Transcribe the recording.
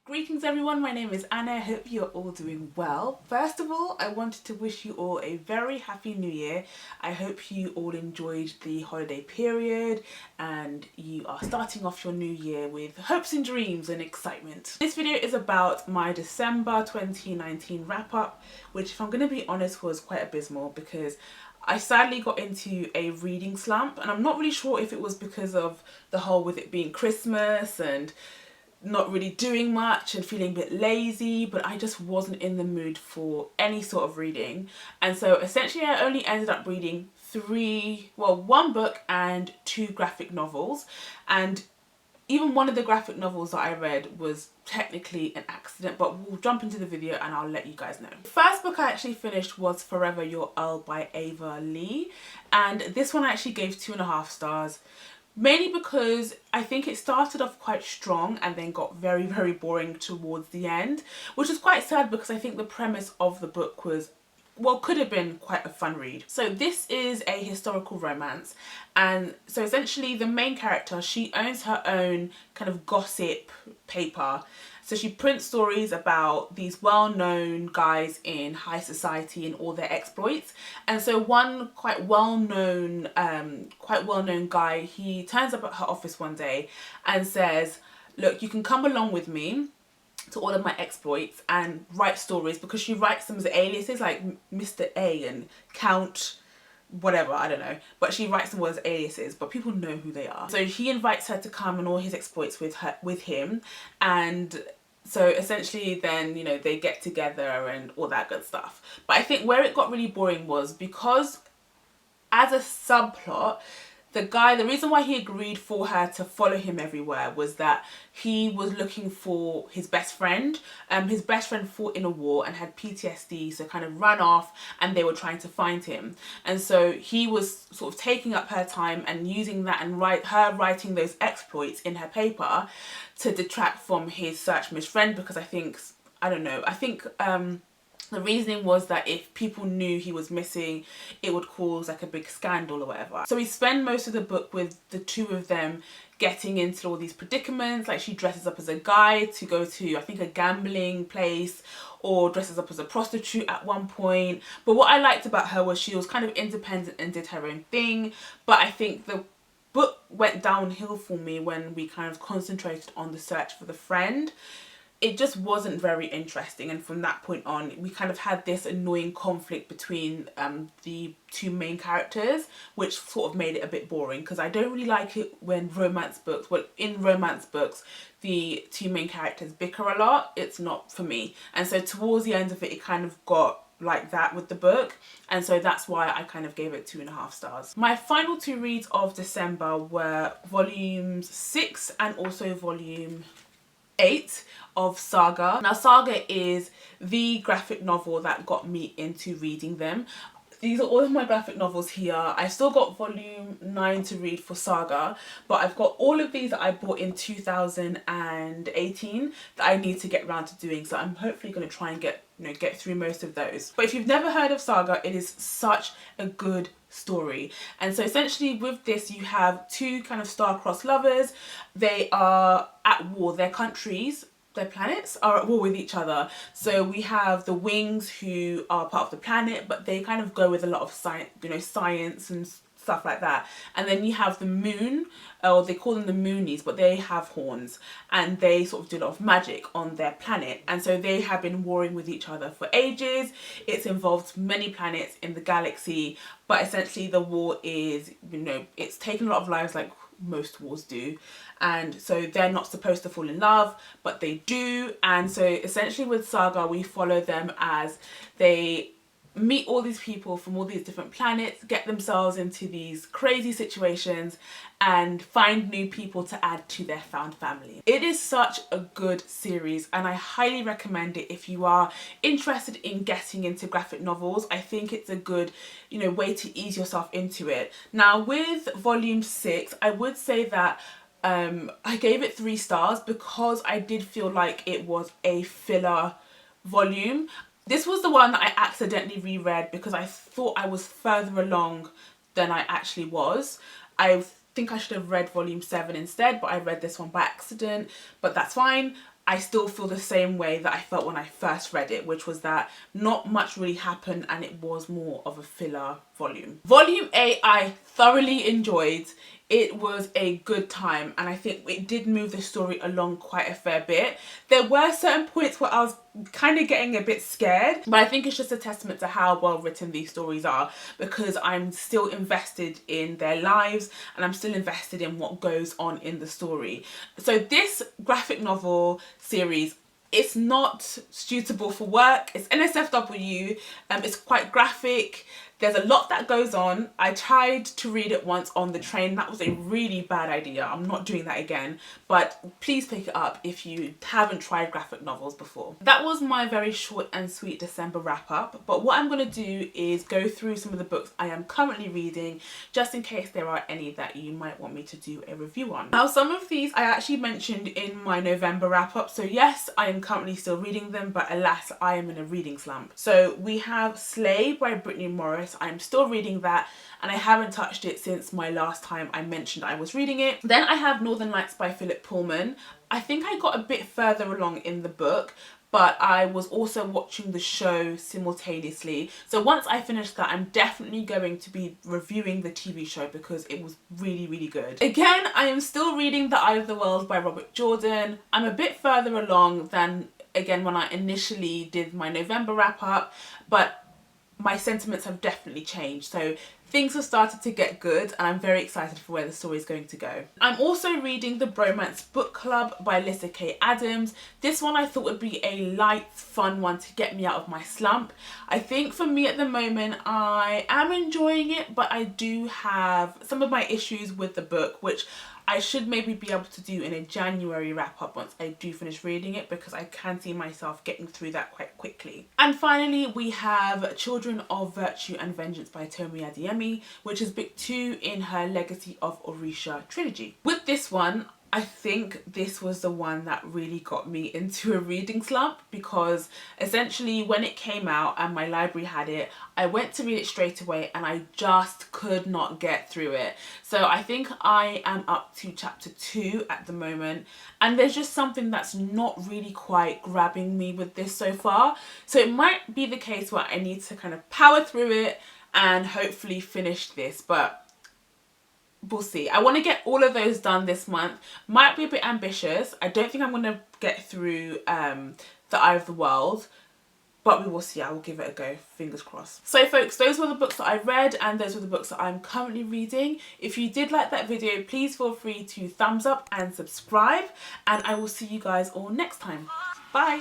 Greetings everyone, my name is Anna. I hope you're all doing well. First of all, I wanted to wish you all a very happy new year. I hope you all enjoyed the holiday period and you are starting off your new year with hopes and dreams and excitement. This video is about my December 2019 wrap up, which if I'm going to be honest was quite abysmal because I sadly got into a reading slump, and I'm not really sure if it was because of the whole with it being Christmas and not really doing much and feeling a bit lazy, but I just wasn't in the mood for any sort of reading. And so essentially I only ended up reading one book and 2 graphic novels, and even one of the graphic novels that I read was technically an accident, but we'll jump into the video and I'll let you guys know. The first book I actually finished was Forever Your Earl by Ava Lee, and this one I actually gave 2.5 stars. Mainly because I think it started off quite strong and then got very, very boring towards the end, which is quite sad because I think the premise of the book was, well, could have been quite a fun read. So this is a historical romance, and so essentially the main character, she owns her own kind of gossip paper. So she prints stories about these well-known guys in high society and all their exploits. And so one quite well-known guy, he turns up at her office one day and says, look, you can come along with me to all of my exploits and write stories, because she writes them as aliases like Mr. A and Count whatever, I don't know, but she writes them as aliases, but people know who they are. So he invites her to come and all his exploits with him, and so essentially then, you know, they get together and all that good stuff. But I think where it got really boring was because as a subplot, the reason why he agreed for her to follow him everywhere was that he was looking for his best friend. His best friend fought in a war and had PTSD, so kind of ran off, and they were trying to find him. And so he was sort of taking up her time and using that and writing those exploits in her paper to detract from his search for his friend, because I think the reasoning was that if people knew he was missing, it would cause like a big scandal or whatever. So we spend most of the book with the two of them getting into all these predicaments. Like she dresses up as a guy to go to, I think, a gambling place, or dresses up as a prostitute at one point. But what I liked about her was she was kind of independent and did her own thing. But I think the book went downhill for me when we kind of concentrated on the search for the friend. It just wasn't very interesting, and from that point on we kind of had this annoying conflict between the two main characters, which sort of made it a bit boring, because I don't really like it when in romance books the two main characters bicker a lot. It's not for me, and so towards the end of it kind of got like that with the book, and so that's why I kind of gave it 2.5 stars. My final 2 reads of December were volumes 6 and also volume 8 of Saga. Now Saga is the graphic novel that got me into reading them. These are all of my graphic novels here. I still got volume 9 to read for Saga, but I've got all of these that I bought in 2018 that I need to get around to doing, so I'm hopefully going to try and get through most of those. But if you've never heard of Saga, it is such a good story. And so essentially with this you have 2 kind of star-crossed lovers. They are at war. Their countries, their planets are at war with each other. So we have the Wings, who are part of the planet, but they kind of go with a lot of science and stuff like that. And then you have the Moon, or they call them the Moonies, but they have horns and they sort of do a lot of magic on their planet. And so they have been warring with each other for ages. It's involved many planets in the galaxy, but essentially the war is, it's taken a lot of lives, like most wars do, and so they're not supposed to fall in love, but they do. And so essentially with Saga we follow them as they meet all these people from all these different planets, get themselves into these crazy situations, and find new people to add to their found family. It is such a good series and I highly recommend it if you are interested in getting into graphic novels. I think it's a good, way to ease yourself into it. Now with volume 6, I would say that I gave it 3 stars because I did feel like it was a filler volume. This was the one that I accidentally reread because I thought I was further along than I actually was. I think I should have read volume 7 instead, but I read this one by accident, but that's fine. I still feel the same way that I felt when I first read it, which was that not much really happened and it was more of a filler volume. Volume 8 I thoroughly enjoyed. It was a good time and I think it did move the story along quite a fair bit. There were certain points where I was kind of getting a bit scared, but I think it's just a testament to how well written these stories are, because I'm still invested in their lives and I'm still invested in what goes on in the story. So this graphic novel series, it's not suitable for work. It's NSFW, it's quite graphic. There's a lot that goes on. I tried to read it once on the train. That was a really bad idea. I'm not doing that again. But please pick it up if you haven't tried graphic novels before. That was my very short and sweet December wrap up. But what I'm going to do is go through some of the books I am currently reading, just in case there are any that you might want me to do a review on. Now, some of these I actually mentioned in my November wrap up. So yes, I am currently still reading them, but alas, I am in a reading slump. So we have Slay by Brittany Morris. I'm still reading that and I haven't touched it since my last time I mentioned I was reading it. Then I have Northern Lights by Philip Pullman. I think I got a bit further along in the book, but I was also watching the show simultaneously. So once I finish that, I'm definitely going to be reviewing the TV show because it was really, really good. Again, I am still reading The Eye of the World by Robert Jordan. I'm a bit further along than, again, when I initially did my November wrap up, but my sentiments have definitely changed. So things have started to get good and I'm very excited for where the story is going to go. I'm also reading The Bromance Book Club by Lyssa Kay Adams. This one I thought would be a light, fun one to get me out of my slump. I think for me at the moment, I am enjoying it, but I do have some of my issues with the book, which I should maybe be able to do in a January wrap up once I do finish reading it, because I can see myself getting through that quite quickly. And finally, we have Children of Virtue and Vengeance by Tomi Adeyemi, which is book 2 in her Legacy of Orisha trilogy. With this one, I think this was the one that really got me into a reading slump, because essentially when it came out and my library had it, I went to read it straight away and I just could not get through it. So I think I am up to chapter 2 at the moment, and there's just something that's not really quite grabbing me with this so far. So it might be the case where I need to kind of power through it and hopefully finish this, but we'll see. I want to get all of those done this month. Might be a bit ambitious. I don't think I'm going to get through The Eye of the World, but we will see. I will give it a go. Fingers crossed. So folks, those were the books that I read and those were the books that I'm currently reading. If you did like that video, please feel free to thumbs up and subscribe, and I will see you guys all next time. Bye.